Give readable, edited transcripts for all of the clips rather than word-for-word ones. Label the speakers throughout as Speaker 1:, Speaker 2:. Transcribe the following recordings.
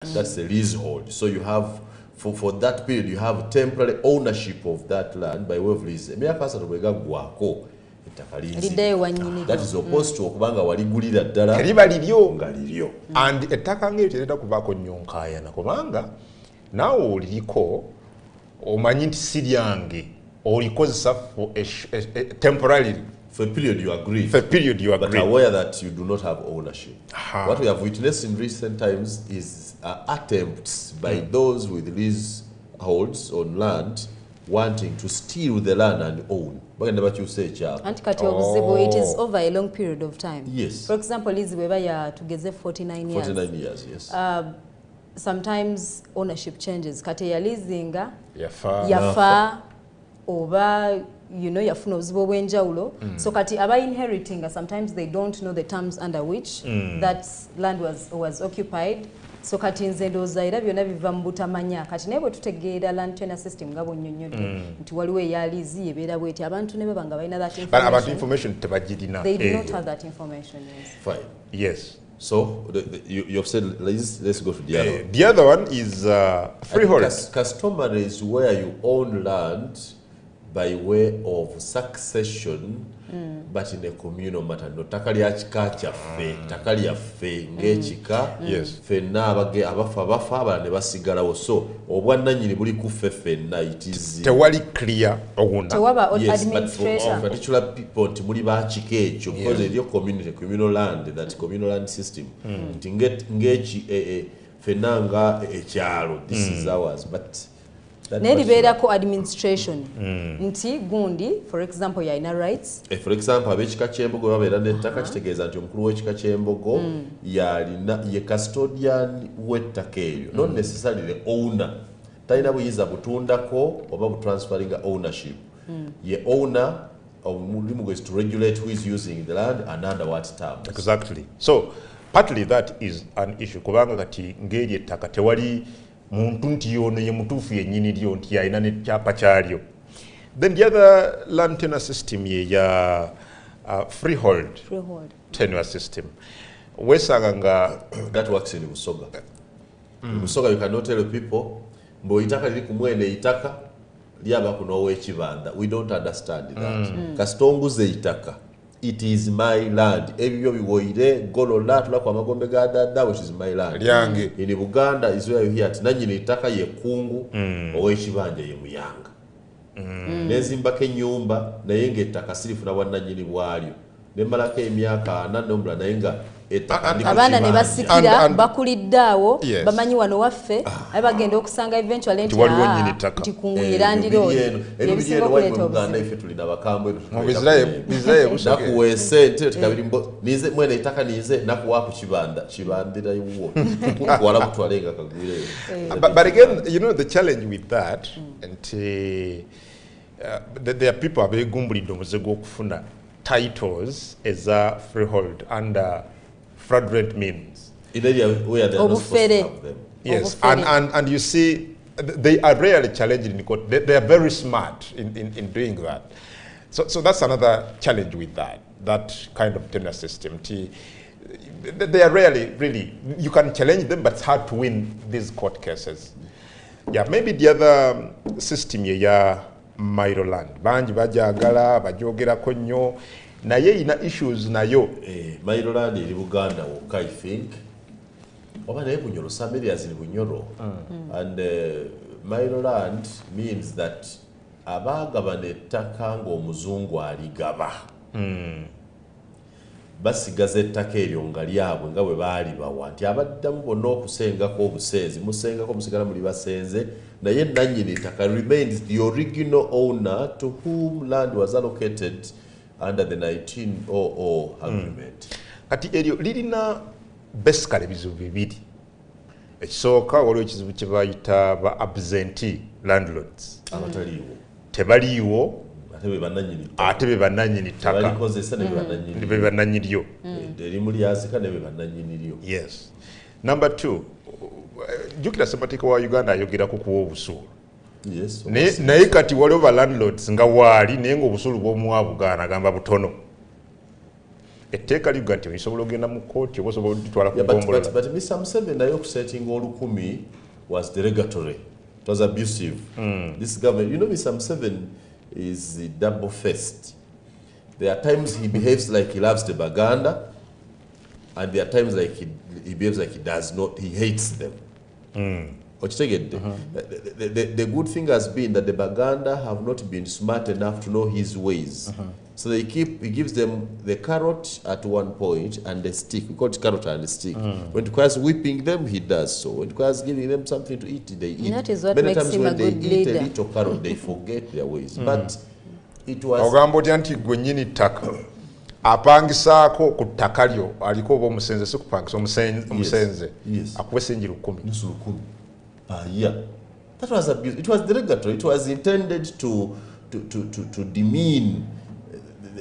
Speaker 1: That's a leasehold. So you have, for that period, you have temporary ownership of that land by way of lease. That is opposed to okubanga waligulira ddala nga liryo.
Speaker 2: And ettaka ng'eryo tereta kubaako nnyonkaayana kubanga naawe oliriko omanyi nti si lyange olikozesa temporarily.
Speaker 1: For a period you agree.
Speaker 2: For a period you agree.
Speaker 1: But aware that you do not have ownership. What we have witnessed in recent times is attempts by those with leaseholds on land wanting to steal the land and own. What you say, child?
Speaker 3: And it is over a long period of time.
Speaker 1: Yes.
Speaker 3: For example, is where you together 49 years.
Speaker 1: 49 years, yes.
Speaker 3: Sometimes ownership changes. Kate ya leasinga,
Speaker 2: yafa,
Speaker 3: over, you know, yafuna obuzibu obwenjawulo. So kati aba inheriting, sometimes they don't know the terms under which that land was occupied. So kati nze ndowooza era byonna biva mu butamanya. Kati naye bwe tutegeera land tenure system nga bw'onnyonnyodde nti waliwo eya liizi ebeera bw'eti abantu ne baba nga balina that information.
Speaker 2: But about information tebagirina.
Speaker 3: They do not have that information. Yes.
Speaker 1: Fine.
Speaker 2: Yes.
Speaker 1: So you've said let's go to the other one.
Speaker 2: The other one is freehold.
Speaker 1: Customary is where you own land by way of succession, but in a communal matter. No takali achika chaffe, takali yaffe ng'ekika.
Speaker 2: Yes.
Speaker 1: Fenna abafa abala ne basigalawo. So obwannannyini buli ku ffe fenna it is.
Speaker 2: Tewali clear owner.
Speaker 3: Tewaba
Speaker 1: administration. But for particular people nti muli baakika ekyo because eryo communal land, that communal land system. Nti ng'eki fenna nga ekyalo. This is ours, but
Speaker 3: Neribeerako administration. Nti gundi, for example, yalina rights.
Speaker 1: For example, ab'ekika ky'embogo babeera n'ettaka kitegeeza nti omukulu w'ekika ky'embogo yalina ye custodian w'ettaka eryo. Not necessarily the owner. Talina buyinza butundako oba butransferringa ownership. Ye owner omulimu is to regulate who is using the land and under what terms.
Speaker 2: Exactly. So partly that is an issue kubanga kati ng'eri ettaka tewali muntu nti yono ye mutuufu yennyini lyo nti yalina n'ekyapa kyalyo. Then the other land tenure system ye ya freehold tenure system. Wesanga nga
Speaker 1: that works in Busoga. In Busoga you cannot tell people mbo itaka liri ku mwene itaka lyaba kuno w'ekibanda. We don't understand that. Kasita ombuze itaka. It is my land. Ebyo biwoire golola tula kwa magombe ga dada which is my land.
Speaker 2: Lyange.
Speaker 1: In Uganda is where you hear ati nanyini itaka ye kungu ow'ekibanja ye muyanga. Nezimbako ennyumba naye ng'ettaka sirifuna bwannannyini bwalyo. Ne mmalako emyaka 4 n'omulala naye nga
Speaker 3: abaana ne basikira bakulidde awo bamanyi wano waffe abe bagenda okusanga eventually nti kunguyira ndiro ebisinga okuleeta
Speaker 1: Uganda ife tulina bakambwe
Speaker 2: nakuwa
Speaker 1: esente tukabiri nize mwene itaka nize nakuwa ku kibandira yuwo wala kutwalenga kagwire.
Speaker 2: But again, you know, the challenge with that and there are people abegumbulidde omuze gw'okufuna titles as a freehold under fraudulent means.
Speaker 1: In area where they are not supposed to have them.
Speaker 2: Yes, and you see, they are rarely challenged in court. They are very smart in doing that. So that's another challenge with that kind of tenure system. They are rarely, really, you can challenge them, but it's hard to win these court cases. Yeah, maybe the other system here, Mairo land. Banji bajagala, bajogerako nnyo. Naye ina issues nayo.
Speaker 1: Mairo land eri Buganda wokka I think. Oba naye Bunyoro, some areas in Bunyoro. And Mairo land means that abagabana ettaka ng'omuzungu aligaba. Basigaza ettaka eryo nga lyabwe nga bwe baali bawa nti abaddamu bonna okusengako obusenzi musengako musigala muli basenze naye nannyini ettaka remains the original owner to whom land was allocated under the 1900 agreement.
Speaker 2: Kati eryo lirina basically ebizibu bibiri. Ekisooka waliwo ekizibu kye bayita ba absentee landlords. Tebaliiwo ate be bannannyini ttaka ne be bannannyini. Yes. Number 2, jjukira ssemateeka wa Uganda ayogera ku kuwa obusuulu.
Speaker 1: Yes.
Speaker 2: Naye kati waliwo ba landlords nga waali naye ng'obusuulu bw'omuwa Buganda agamba butono. etteeka ligga nti osobola ogenda mu kooti oba osobola oditwala ku
Speaker 1: but
Speaker 2: ggombolola.
Speaker 1: Mr. Museveni naye okusetting olukumi was derogatory. It was abusive. This government, you know, Mr. Museveni is double-faced. There are times he behaves like he loves the Baganda, and there are times like he behaves like he does not, he hates them. The good thing has been that the Baganda have not been smart enough to know his ways. So he gives them the carrot at one point and the stick. We call it carrot and the stick. When it requires whipping them, he does so. When it requires giving them something to eat, they eat.
Speaker 3: And that is what
Speaker 1: Many
Speaker 3: makes
Speaker 1: times
Speaker 3: him
Speaker 1: when
Speaker 3: a
Speaker 1: they
Speaker 3: good
Speaker 1: eat
Speaker 3: leader.
Speaker 1: a little carrot, they forget their ways. But it was...
Speaker 2: ogamba otya nti gwe nnyini ttaka apangisaako ku ttaka lyo aliko oba omusenze si kupangisa omusenze akuba essenji 10.
Speaker 1: Yeah, that was abuse. It was derogatory. It was intended to demean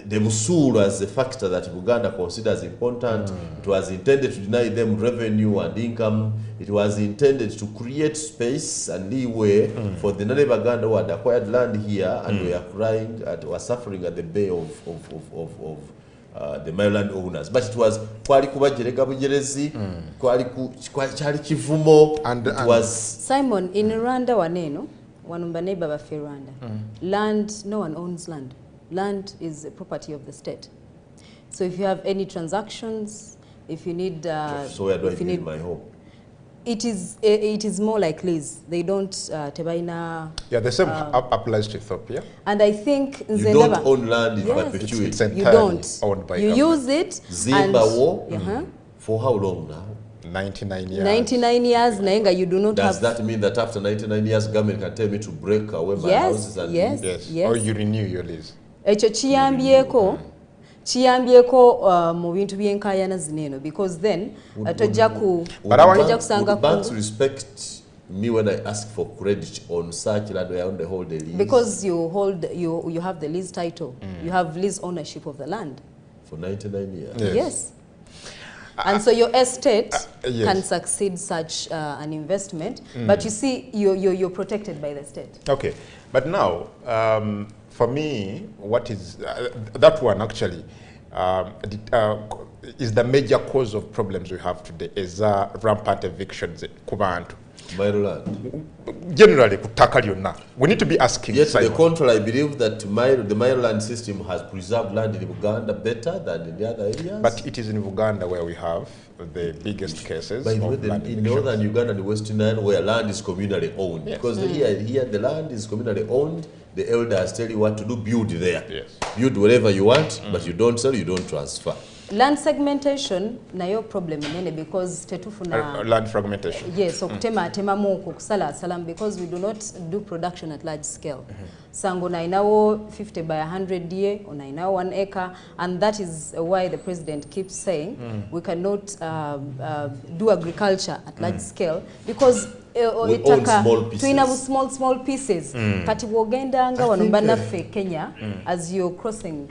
Speaker 1: the Musulu as a factor that Uganda considers important. It was intended to deny them revenue and income. It was intended to create space and leeway for the Baganda who had acquired land here and were suffering at the bay of the Maryland owners. But it was kwali kubajereka bujerezi, kwali kivumo, and it was...
Speaker 3: Simon, in Rwanda waneno, wanumba neighbor bafe Rwanda. Land, no one owns land. Land is the property of the state. So if you have any transactions, if you need...
Speaker 1: so where do I build my home?
Speaker 3: It is more like lease. They don't tebaina...
Speaker 2: Yeah, the same applies to Ethiopia.
Speaker 3: And I think...
Speaker 1: You don't own land in perpetuity.
Speaker 2: It's entirely
Speaker 3: you don't.
Speaker 2: owned by
Speaker 3: you
Speaker 2: government.
Speaker 3: use it.
Speaker 1: Zimbabwe, for how long now?
Speaker 2: 99 years.
Speaker 3: 99 years, Naenga, you do not
Speaker 1: Does
Speaker 3: have...
Speaker 1: that mean that after 99 years, government can tell me to break away my houses and leave?
Speaker 2: Yes. Or you renew your lease?
Speaker 3: Echo chiyambyeko mu bintu byenkayana zineno, because then tojja kusanga
Speaker 1: banks respect me when I ask for credit on such land where I own the whole lease?
Speaker 3: Because you have the lease title. You have lease ownership of the land.
Speaker 1: For 99 years?
Speaker 3: Yes. And so your estate can succeed such an investment, but you see, you're protected by the state.
Speaker 2: Okay, but now, for me, what is that one actually is the major cause of problems we have today is rampant evictions ku bantu.
Speaker 1: Maryland.
Speaker 2: Generally, kutaka lyonna. We need to be asking.
Speaker 1: Yes, to the contrary, I believe that the Maryland system has preserved land in Uganda better than in the other areas.
Speaker 2: But it is in Uganda where we have the biggest cases.
Speaker 1: By the way, in northern Uganda and Western Nile, where land is communally owned. Yes. Because here the land is communally owned, the elders tell you what to do, build there. Yes. Build wherever you want, but you don't sell, you don't transfer.
Speaker 3: Land segmentation nayo problem nene, because tetufuna
Speaker 2: land fragmentation.
Speaker 3: Yes, okutema muko kusala salam, because we do not do production at large scale. Sango nainawo 50 by 100 ye, or nainawo 1 acre, and that is why the president keeps saying we cannot do agriculture at large scale, because
Speaker 1: we own small pieces.
Speaker 3: small pieces. Kati wogenda nga wanumba naffe Kenya, as you're crossing.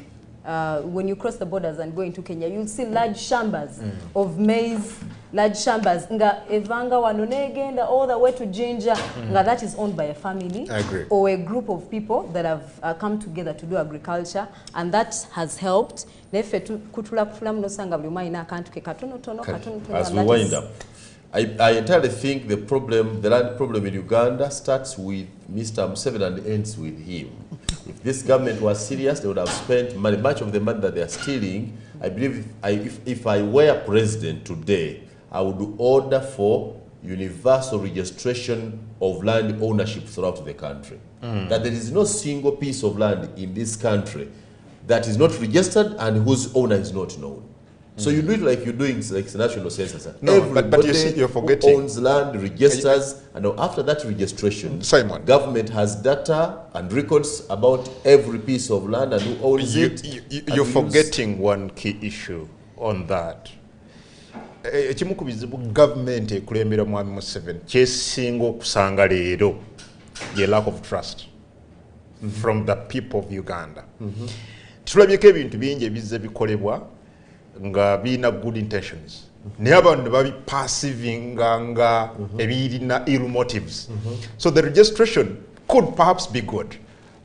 Speaker 3: When you cross the borders and go into Kenya, you'll see large shambas of maize, large shambas. Nga evanga wanonegenda all the way to Jinja. Nga that is owned by a family or a group of people that have come together to do agriculture, and that has helped. As we
Speaker 1: wind up, I entirely think the land problem in Uganda starts with Mr. Museveni and ends with him. If this government was serious, they would have spent money, much of the money that they are stealing. I believe if I were president today, I would order for universal registration of land ownership throughout the country. That there is no single piece of land in this country that is not registered and whose owner is not known. So you do it like you're doing like the national census.
Speaker 2: No, but you see, you're forgetting.
Speaker 1: Who owns land, registers, and after that registration,
Speaker 2: Simon,
Speaker 1: government has data and records about every piece of land and who owns it.
Speaker 2: You're forgetting one key issue on that. Ekimu ku bizibu government ekulembera Mwami Museveni kyesinga okusanga leero ye lack of trust from the people of Uganda. Tulabyeko ebintu bingi ebizze bikolebwa nga bina good intentions. Naye abantu babi passivinga ebirina ill motives. So the registration could perhaps be good,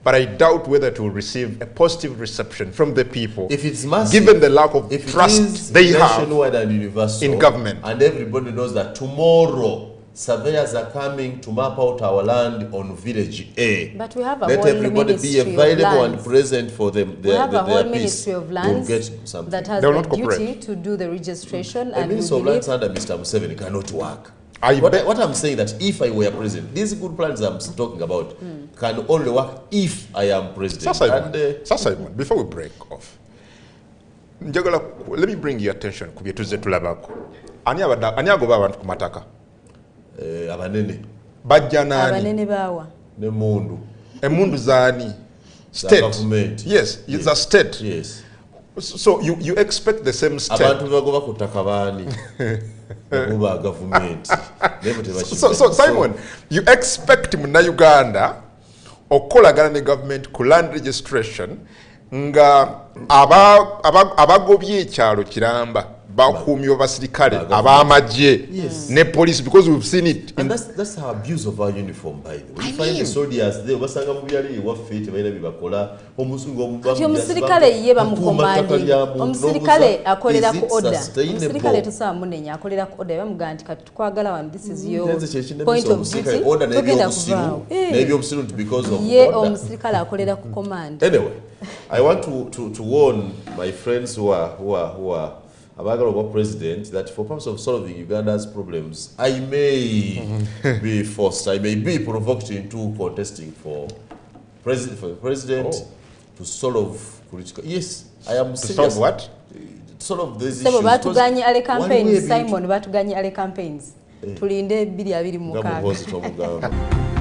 Speaker 2: but I doubt whether it will receive a positive reception from the people.
Speaker 1: If it's massive,
Speaker 2: given the lack of trust they have
Speaker 1: nationwide and universal
Speaker 2: in government,
Speaker 1: and everybody knows that tomorrow surveyors are coming to map out our land on village A.
Speaker 3: But we have a
Speaker 1: Let
Speaker 3: whole
Speaker 1: everybody be
Speaker 3: ministry
Speaker 1: available
Speaker 3: of
Speaker 1: and present for them.
Speaker 3: We have a whole
Speaker 1: piece.
Speaker 3: ministry of
Speaker 1: We'll
Speaker 3: lands
Speaker 1: get something.
Speaker 3: that has
Speaker 2: They will
Speaker 3: the
Speaker 2: not
Speaker 3: duty
Speaker 2: cooperate.
Speaker 3: to do the registration,
Speaker 1: A
Speaker 3: and we
Speaker 1: minister of
Speaker 3: believe
Speaker 1: lands under Mr. Museveni cannot work.
Speaker 2: I bet-
Speaker 1: What I'm saying that if I were president, these good plans I'm talking about can only work if I am president.
Speaker 2: Simon, before we break off, let me bring your attention ku bye tuzze tulabako. Ani agoba abantu ku mataka?
Speaker 1: Abanene
Speaker 2: Bajja nani?
Speaker 3: abanene bawa.
Speaker 1: ne mundu.
Speaker 2: Emundu zaani? State.
Speaker 1: Government.
Speaker 2: Yes, it's a state.
Speaker 1: Yes.
Speaker 2: So you expect the same state.
Speaker 1: Abantu bagoba kutaka bani. Kuba government.
Speaker 2: So Simon, you expect muna Uganda okolagana ne government ku land registration nga abagobye ekyalo kiramba bakuumye basirikale ab'amagye ne police, because we've seen it.
Speaker 1: And that's our abuse of our uniform, by the way. We find the soldiers there, basanga mu byali waffe tebalina bye bakola.
Speaker 3: Omusirikale ye bamukomandi. Omusirikale akolera ku order. Omusirikale tusaba munenya akolera ku order bamuga nti kati tukwagala wano, this is your point of duty. Togenda kuvaawo.
Speaker 1: Because of
Speaker 3: ye
Speaker 1: order.
Speaker 3: omusirikale akolera ku command.
Speaker 1: Anyway, I want to warn my friends who are about president that for purpose of solving Uganda's problems, I may be forced, I may be provoked into contesting for the president to solve political. Yes, I am serious.
Speaker 2: To solve what?
Speaker 1: To solve these
Speaker 3: Sebo
Speaker 1: issues.
Speaker 3: batuganye ale campaigns, Simon batuganye ale campaigns. Tulinde 2026.